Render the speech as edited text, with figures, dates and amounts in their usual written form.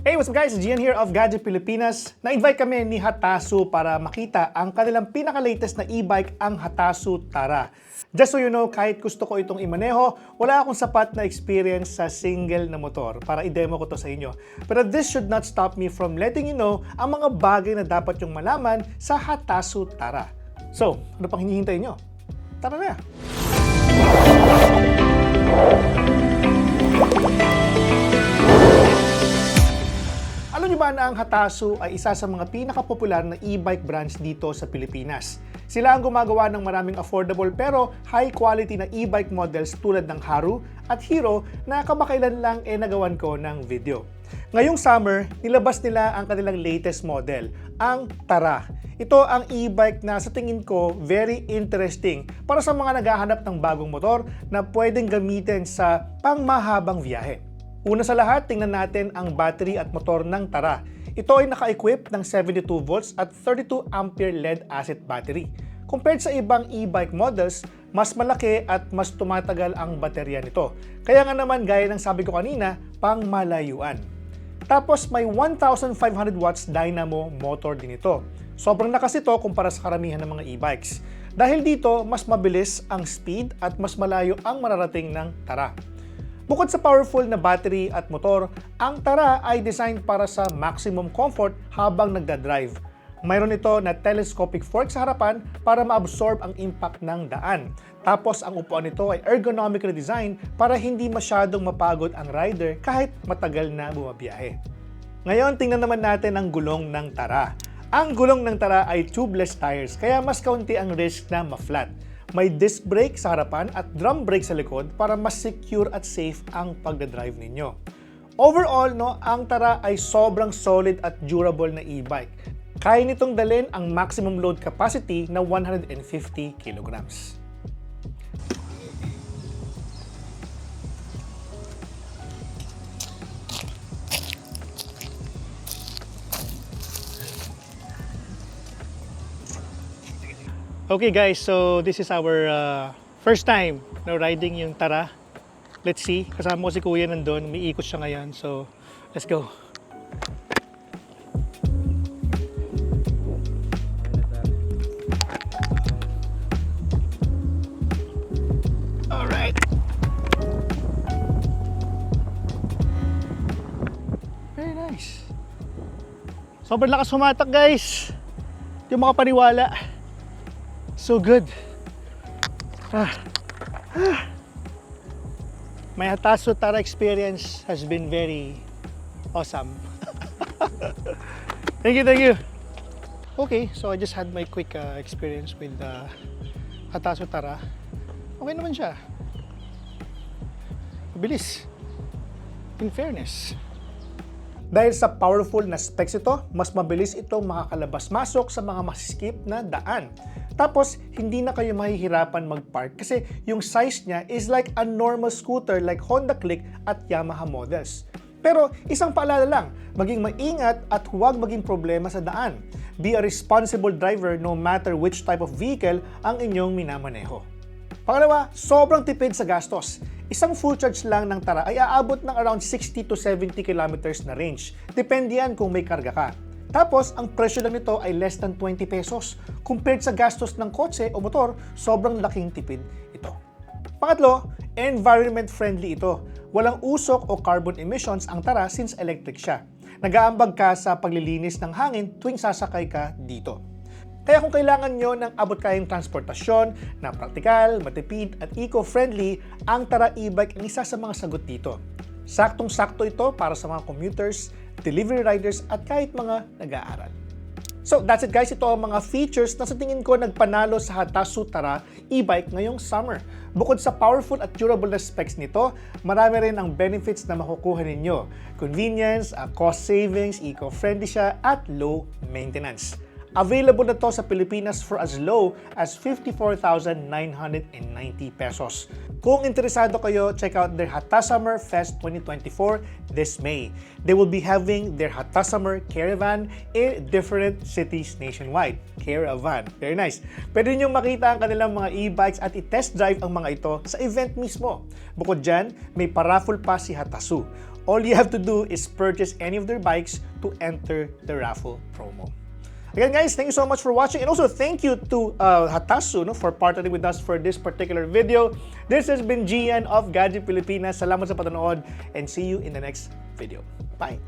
Hey, what's up guys? Gian here of Gadget Pilipinas. Na-invite kami ni Hatasu para makita ang kanilang pinaka-latest na e-bike, ang Hatasu Tara. Just so you know, kahit gusto ko itong imaneho, wala akong sapat na experience sa single na motor para i-demo ko to sa inyo. Pero this should not stop me from letting you know ang mga bagay na dapat yung malaman sa Hatasu Tara. So, ano pang hinihintay nyo? Tara na! Alam niyo ba na ang Hatasu ay isa sa mga pinakapopular na e-bike brands dito sa Pilipinas? Sila ang gumagawa ng maraming affordable pero high quality na e-bike models tulad ng Haru at Hero na kamakailan lang nagawan ko ng video. Ngayong summer, nilabas nila ang kanilang latest model, ang Tara. Ito ang e-bike na sa tingin ko very interesting para sa mga naghahanap ng bagong motor na pwedeng gamitin sa pangmahabang biyahe. Una sa lahat, tingnan natin ang battery at motor ng Tara. Ito ay naka-equip ng 72 volts at 32 ampere lead-acid battery. Compared sa ibang e-bike models, mas malaki at mas tumatagal ang baterya nito. Kaya nga naman, gaya ng sabi ko kanina, pang malayuan. Tapos may 1,500 watts dynamo motor din ito. Sobrang lakas ito kumpara sa karamihan ng mga e-bikes. Dahil dito, mas mabilis ang speed at mas malayo ang mararating ng Tara. Bukod sa powerful na battery at motor, ang Tara ay designed para sa maximum comfort habang nagdadrive. Mayroon ito na telescopic fork sa harapan para ma-absorb ang impact ng daan. Tapos ang upuan nito ay ergonomically designed para hindi masyadong mapagod ang rider kahit matagal na bumabiyahe. Ngayon, tingnan naman natin ang gulong ng Tara. Ang gulong ng Tara ay tubeless tires kaya mas kaunti ang risk na ma-flat. May disc brake sa harapan at drum brake sa likod para mas secure at safe ang pagdadrive ninyo. Overall, ang Tara ay sobrang solid at durable na e-bike. Kaya nitong dalhin ang maximum load capacity na 150 kilograms. Okay guys, so this is our first time riding yung Tara. Let's see, kasama ko si Kuya nandun, umiikot siya ngayon, so let's go. Alright. Very nice. Sobrang lakas humatak guys. Hindi mo makapaniwala. So good. My Hatasu Tara experience has been very awesome. Thank you. Okay, so I just had my quick experience with Hatasu Tara. Okay naman siya. Mabilis. In fairness. Dahil sa powerful na specs ito, mas mabilis itong makakalabas-masok sa mga masiskip na daan. Tapos, hindi na kayo mahihirapan mag-park kasi yung size niya is like a normal scooter like Honda Click at Yamaha models. Pero isang paalala lang, maging maingat at huwag maging problema sa daan. Be a responsible driver no matter which type of vehicle ang inyong minamaneho. Pangalawa, sobrang tipid sa gastos. Isang full charge lang ng Tara ay aabot ng around 60 to 70 kilometers na range. Depende yan kung may karga ka. Tapos, ang presyo lang nito ay less than 20 pesos. Compared sa gastos ng kotse o motor, sobrang laking tipid ito. Pangatlo, environment friendly ito. Walang usok o carbon emissions ang Tara since electric siya. Nag-aambag ka sa paglilinis ng hangin tuwing sasakay ka dito. Kaya kung kailangan nyo ng abot-kayang transportasyon na praktikal, matipid at eco-friendly, ang Tara e-bike ang isa sa mga sagot dito. Saktong-sakto ito para sa mga commuters, delivery riders at kahit mga nag-aaral. So that's it guys, ito ang mga features na sa tingin ko nagpanalo sa Hatasu Tara e-bike ngayong summer. Bukod sa powerful at durable na specs nito, marami rin ang benefits na makukuha ninyo. Convenience, cost savings, eco-friendly siya at low maintenance. Available na to sa Pilipinas for as low as 54,990 pesos. Kung interesado kayo, check out their Hatasummer Fest 2024 this May. They will be having their Hatasummer Caravan in different cities nationwide. Caravan. Very nice. Pwede niyo makita ang kanilang mga e-bikes at i-test drive ang mga ito sa event mismo. Bukod dyan, may paraffle pa si Hatasu. All you have to do is purchase any of their bikes to enter the raffle promo. Again guys, thank you so much for watching, and also thank you to Hatasu for partnering with us for this particular video. This has been Gian of Gadget Pilipinas. Salamat sa panonood and see you in the next video. Bye!